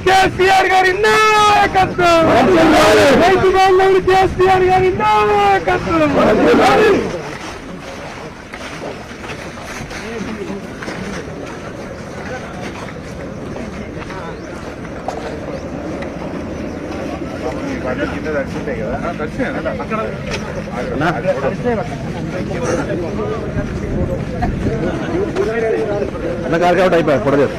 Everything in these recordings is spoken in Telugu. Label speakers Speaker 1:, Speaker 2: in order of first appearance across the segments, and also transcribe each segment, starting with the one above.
Speaker 1: కేసీఆర్ గారి నాయకత్వం, రైతు బాంధవుడు కేసీఆర్ గారి నాయకత్వం.
Speaker 2: కింద దర్శింటాయి కదా అక్కడ
Speaker 3: కార్యక్రమం అయిపోయాయి పొడలేదు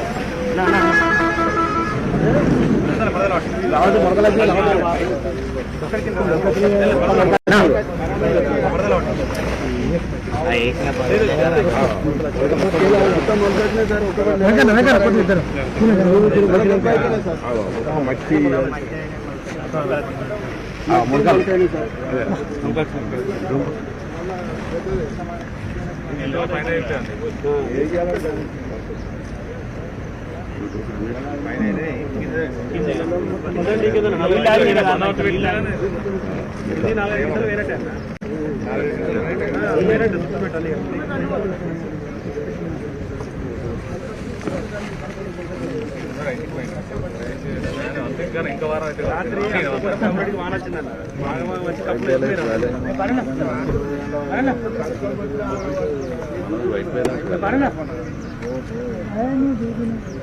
Speaker 2: మట్టి ఇంకా వారం అయితే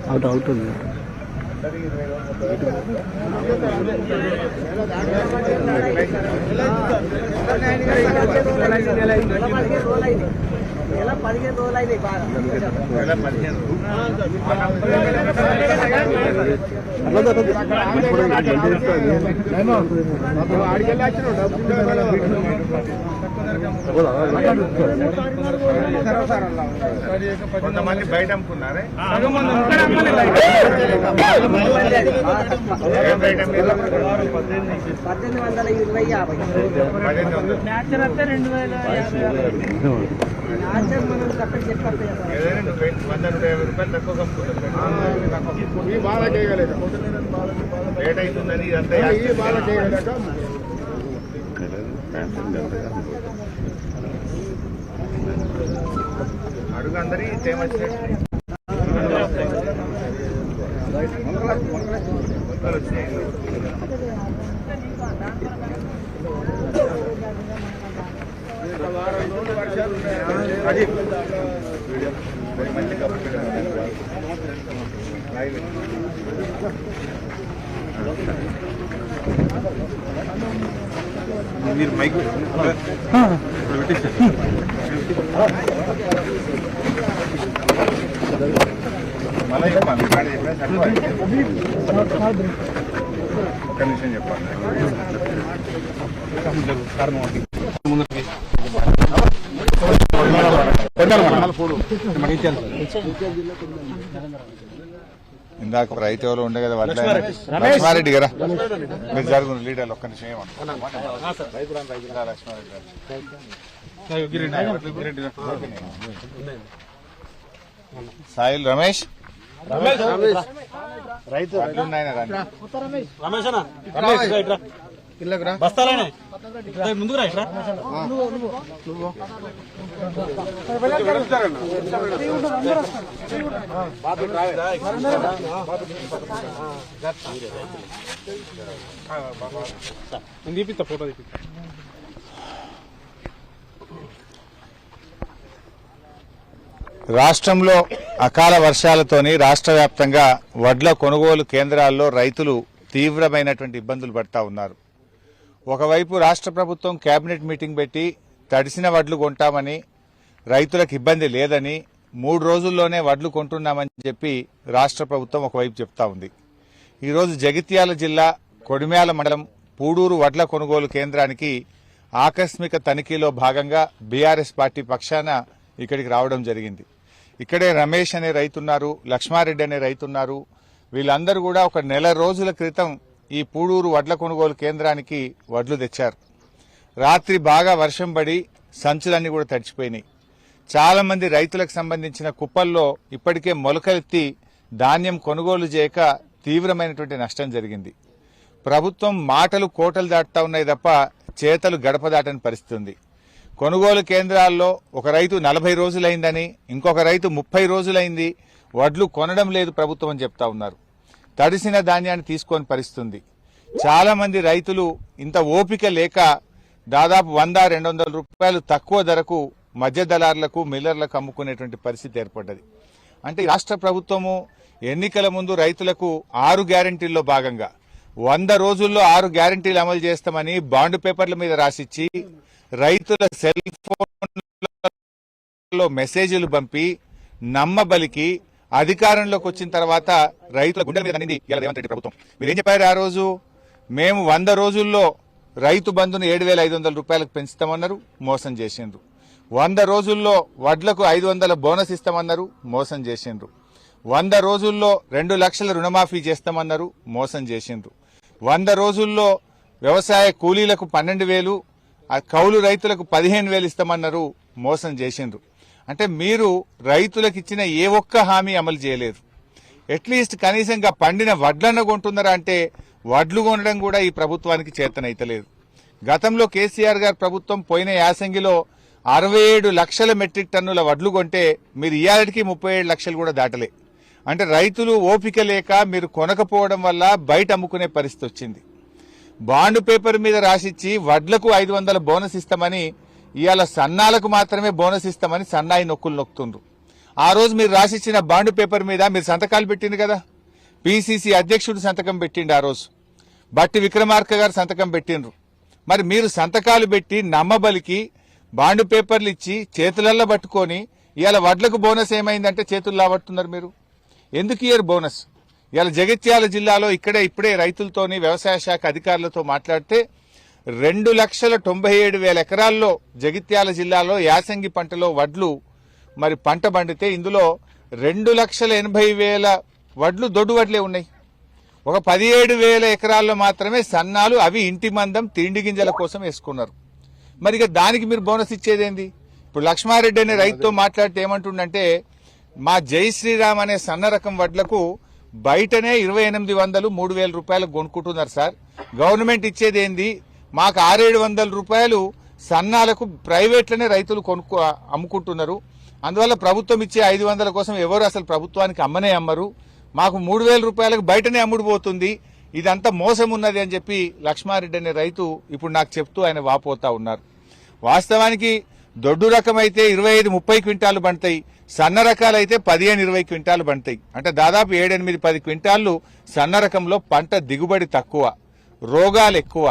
Speaker 3: అవుట్ అవుతుంది
Speaker 2: కొంతమంది బయట అమ్ముకున్నారే ఏదైనా 150 రూపాయలు తక్కువ కమ్ముకుంటారు బాగా చేయగలేదు రేట్ అవుతుందని ఇదంతా బాగా చేయగలేక అడుగు అందరి ఫేమస్ అది మంచి మీరు మైక్ మళ్ళీ చెప్పాలి ఒక్క నిమిషం చెప్పాలి ఇందాక రైతు ఎవరు ఉండే కదా లక్ష్మారెడ్డి గారా మీరు జరుగుతున్న లీడర్లు ఒక్క నిమిషం లక్ష్మారెడ్డి సాయిల్ రమేష్ రైతు
Speaker 3: బస్తాలనే ముందుకు రా తీపిస్తా ఫోటో తీపిస్తా.
Speaker 2: రాష్ట్రంలో అకాల వర్షాలతోని రాష్ట్ర వ్యాప్తంగా వడ్ల కొనుగోలు కేంద్రాల్లో రైతులు తీవ్రమైనటువంటి ఇబ్బందులు పడతా ఉన్నారు. ఒకవైపు రాష్ట్ర ప్రభుత్వం కేబినెట్ మీటింగ్ పెట్టి తడిసిన వడ్లు కొంటామని రైతులకు ఇబ్బంది లేదని 3 రోజుల్లోనే వడ్లు కొంటున్నామని చెప్పి రాష్ట్ర ప్రభుత్వం ఒకవైపు చెప్తా ఉంది. ఈరోజు జగిత్యాల జిల్లా కొడిమ్యాల మండలం పూడూరు వడ్ల కొనుగోలు కేంద్రానికి ఆకస్మిక తనిఖీలో భాగంగా బీఆర్ఎస్ పార్టీ పక్షాన ఇక్కడికి రావడం జరిగింది. ఇక్కడే రమేష్ అనే రైతున్నారు, లక్ష్మారెడ్డి అనే రైతున్నారు. వీళ్ళందరూ కూడా ఒక నెల రోజుల క్రితం ఈ పూడూరు వడ్ల కొనుగోలు కేంద్రానికి వడ్లు తెచ్చారు. రాత్రి బాగా వర్షం పడి సంచులన్నీ కూడా తడిచిపోయినాయి. చాలా మంది రైతులకు సంబంధించిన కుప్పల్లో ఇప్పటికే మొలకలెత్తి ధాన్యం కొనుగోలు చేయక తీవ్రమైనటువంటి నష్టం జరిగింది. ప్రభుత్వం మాటలు కోటలు దాటుతా ఉన్నాయి తప్ప చేతలు గడప దాటని పరిస్థితి ఉంది. కొనుగోలు కేంద్రాల్లో ఒక రైతు 40 రోజులైందని, ఇంకొక రైతు 30 రోజులైంది, వడ్లు కొనడం లేదు ప్రభుత్వం అని చెప్తా ఉన్నారు. తడిసిన ధాన్యాన్ని తీసుకొని పరిస్థితుంది. చాలా మంది రైతులు ఇంత ఓపిక లేక దాదాపు 100-200 రూపాయలు తక్కువ ధరకు మధ్య దళారులకు మిల్లర్లకు అమ్ముకునేటువంటి పరిస్థితి ఏర్పడ్డది. అంటే రాష్ట్ర ప్రభుత్వము ఎన్నికల ముందు రైతులకు 6 గ్యారెంటీల్లో భాగంగా 100 రోజుల్లో 6 గ్యారెంటీలు అమలు చేస్తామని బాండ్ పేపర్ల మీద రాసిచ్చి రైతుల సెల్ ఫోన్లో మెసేజ్లు పంపి నమ్మబలికి అధికారంలోకి వచ్చిన తర్వాత రైతుల గుండెల మీద నింది రేవంత్ రెడ్డి ప్రభుత్వం. మీరేం చెప్పారు ఆ రోజు? మేము 100 రోజుల్లో రైతు బంధును 7,500 రూపాయలకు పెంచుతామన్నారు, మోసం చేసిండ్రు. 100 రోజుల్లో వడ్లకు 500 బోనస్ ఇస్తామన్నారు, మోసం చేసిండ్రు. 100 రోజుల్లో 2 లక్షల రుణమాఫీ చేస్తామన్నారు, మోసం చేసిండ్రు. 100 రోజుల్లో వ్యవసాయ కూలీలకు 12,000, కౌలు రైతులకు 15,000 ఇస్తామన్నారు, మోసం చేసిండ్రు. అంటే మీరు రైతులకు ఇచ్చిన ఏ ఒక్క హామీ అమలు చేయలేదు. అట్లీస్ట్ కనీసంగా పండిన వడ్లన్న కొంటున్నారా అంటే వడ్లు కొనడం కూడా ఈ ప్రభుత్వానికి చేతనైతలేదు. గతంలో కేసీఆర్ గారి ప్రభుత్వం పోయిన యాసంగిలో 67 లక్షల మెట్రిక్ టన్నుల వడ్లు కొంటే మీరు ఇయాలటికి 37 లక్షలు కూడా దాటలే. అంటే రైతులు ఓపిక లేక మీరు కొనకపోవడం వల్ల బయట అమ్ముకునే పరిస్థితి వచ్చింది. బాండ్ పేపర్ మీద రాసిచ్చి వడ్లకు 500 బోనస్ ఇస్తామని ఇవాళ సన్నాలకు మాత్రమే బోనస్ ఇస్తామని సన్నాయి నొక్కులు నొక్కుతుండ్రు. ఆ రోజు మీరు రాసిచ్చిన బాండ్ పేపర్ మీద మీరు సంతకాలు పెట్టిండు కదా, పిసిసి అధ్యక్షుడు సంతకం పెట్టిండు, ఆ రోజు బట్టి విక్రమార్క గారు సంతకం పెట్టిండ్రు. మరి మీరు సంతకాలు పెట్టి నమ్మబలికి బాండ్ పేపర్లు ఇచ్చి చేతులల్లో పట్టుకొని ఇవాళ వడ్లకు బోనస్ ఏమైందంటే చేతుల్లో పట్టున్నారు. మీరు ఎందుకు ఇయ్యరు బోనస్? ఇవాళ జగిత్యాల జిల్లాలో ఇప్పుడే రైతులతోని వ్యవసాయ శాఖ అధికారులతో మాట్లాడితే 2,97,000 ఎకరాల్లో జగిత్యాల జిల్లాలో యాసంగి పంటలో వడ్లు మరి పంట పండితే ఇందులో 2,80,000 వడ్లు దొడ్డు వడ్లే ఉన్నాయి. ఒక 17,000 ఎకరాల్లో మాత్రమే సన్నాలు, అవి ఇంటి మందం తిండి గింజల కోసం వేసుకున్నారు. మరి ఇక దానికి మీరు బోనస్ ఇచ్చేదేంది? ఇప్పుడు లక్ష్మారెడ్డి అనే రైతుతో మాట్లాడితే ఏమంటుండంటే మా జై శ్రీరామ్ అనే సన్న రకం వడ్లకు బయటనే 2,800, 3,000 రూపాయలకు కొనుక్కుంటున్నారు సార్. గవర్నమెంట్ ఇచ్చేదేంది? మాకు 600-700 రూపాయలు సన్నాలకు ప్రైవేట్లనే రైతులు అమ్ముకుంటున్నారు. అందువల్ల ప్రభుత్వం ఇచ్చే 500 కోసం ఎవరు అసలు ప్రభుత్వానికి అమ్మనే అమ్మరు. మాకు 3,000 రూపాయలకు బయటనే అమ్ముడుపోతుంది. ఇదంతా మోసం ఉన్నది అని చెప్పి లక్ష్మారెడ్డి అనే రైతు ఇప్పుడు నాకు చెప్తూ ఆయన వాపోతా ఉన్నారు. వాస్తవానికి దొడ్డు రకం అయితే 25-30 క్వింటాలు పండుతాయి, సన్న రకాలైతే 15-20 క్వింటాలు పండుతాయి. అంటే దాదాపు 7-8-10 క్వింటాళ్లు సన్న రకంలో పంట దిగుబడి తక్కువ, రోగాలు ఎక్కువ,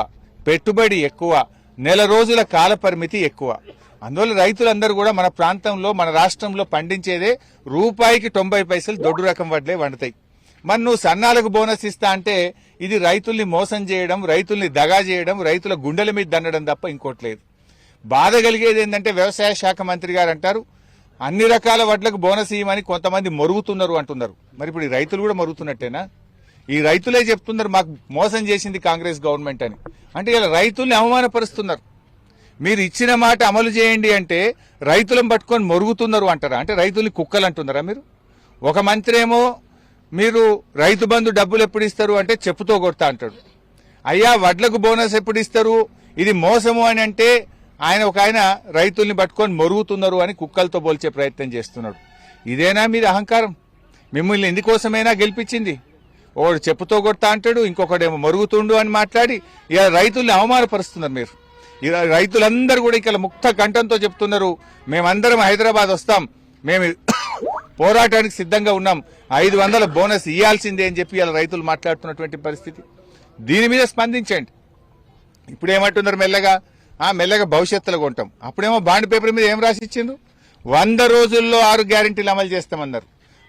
Speaker 2: పెట్టుబడి ఎక్కువ, నెల రోజుల కాల పరిమితి ఎక్కువ. అందువల్ల రైతులందరూ కూడా మన ప్రాంతంలో మన రాష్ట్రంలో పండించేదే రూపాయికి 90 పైసలు దొడ్డు రకం వడ్లే వండుతాయి. మరి నువ్వు సన్నాలకు బోనస్ ఇస్తా అంటే ఇది రైతుల్ని మోసం చేయడం, రైతుల్ని దగా చేయడం, రైతుల గుండెల మీద దండడం తప్ప ఇంకోట్లేదు. బాధ కలిగేది ఏంటంటే వ్యవసాయ శాఖ మంత్రి గారు అంటారు అన్ని రకాల వడ్లకు బోనస్ ఇవ్వమని కొంతమంది మొరుగుతున్నారు అంటున్నారు. మరి ఇప్పుడు ఈ రైతులు కూడా మొరుగుతున్నట్టేనా? ఈ రైతులే చెప్తున్నారు మాకు మోసం చేసింది కాంగ్రెస్ గవర్నమెంట్ అని. అంటే ఇలా రైతుల్ని అవమానపరుస్తున్నారు. మీరు ఇచ్చిన మాట అమలు చేయండి అంటే రైతులను పట్టుకొని మొరుగుతున్నారు అంటారా? అంటే రైతుల్ని కుక్కలు అంటున్నారా మీరు? ఒక మంత్రి ఏమో మీరు రైతు బంధు డబ్బులు ఎప్పుడు ఇస్తారు అంటే చెప్పుతో కొడతా అంటాడు. అయ్యా వడ్లకు బోనస్ ఎప్పుడు ఇస్తారు, ఇది మోసము అని అంటే ఆయన రైతుల్ని పట్టుకొని మొరుగుతున్నారు అని కుక్కలతో పోల్చే ప్రయత్నం చేస్తున్నాడు. ఇదేనా మీరు అహంకారం? మిమ్మల్ని ఎందుకోసమైనా గెలిపించింది? ఒకడు చెప్పుతో కొడతా అంటాడు, ఇంకొకడేమో మొరుగుతుండు అని మాట్లాడి ఇలా రైతుల్ని అవమానపరుస్తున్నారు మీరు. ఇలా రైతులందరూ కూడా ఇక్కడ ముక్త కంఠంతో చెప్తున్నారు మేమందరం హైదరాబాద్ వస్తాం, మేము పోరాటానికి సిద్ధంగా ఉన్నాం, 500 బోనస్ ఇవ్వాల్సిందే అని చెప్పి ఇలా రైతులు మాట్లాడుతున్నటువంటి పరిస్థితి. దీని మీద స్పందించండి. ఇప్పుడేమంటున్నారు మెల్లగా భవిష్యత్తులో కొంటాం. అప్పుడేమో బాండ్ పేపర్ మీద ఏం రాసి ఇచ్చిండ్రు? 100 రోజుల్లో 6 గ్యారెంటీలు అమలు చేస్తామన్నారు.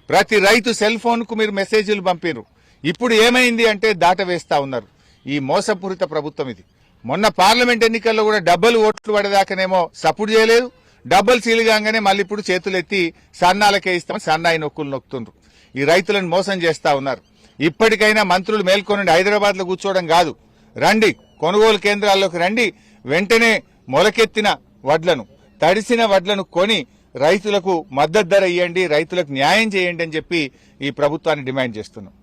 Speaker 2: ప్రతి రైతు సెల్ ఫోన్ కు మీరు మెసేజ్లు పంపినరు. ఇప్పుడు ఏమైంది అంటే దాట వేస్తా ఉన్నారు. ఈ మోసపూరిత ప్రభుత్వం ఇది. మొన్న పార్లమెంట్ ఎన్నికల్లో కూడా డబ్బులు ఓట్లు పడేదాకానేమో సపోర్ట్ చేయలేదు, డబ్బులు సీలుగానే మళ్ళీ ఇప్పుడు చేతులు ఎత్తి సన్నాలకే ఇస్తామని సన్నాయి నొక్కులు నొక్కుతుండ్రు. ఈ రైతులను మోసం చేస్తా ఉన్నారు. ఇప్పటికైనా మంత్రులు మేల్కొనండి. హైదరాబాద్ లో కూర్చోవడం కాదు, రండి కొనుగోలు కేంద్రాల్లోకి రండి. వెంటనే మొలకెత్తిన వడ్లను, తడిసిన వడ్లను కొని రైతులకు మద్దతు ధర ఇవ్వండి, రైతులకు న్యాయం చేయండి అని చెప్పి ఈ ప్రభుత్వాన్ని డిమాండ్ చేస్తున్నాం.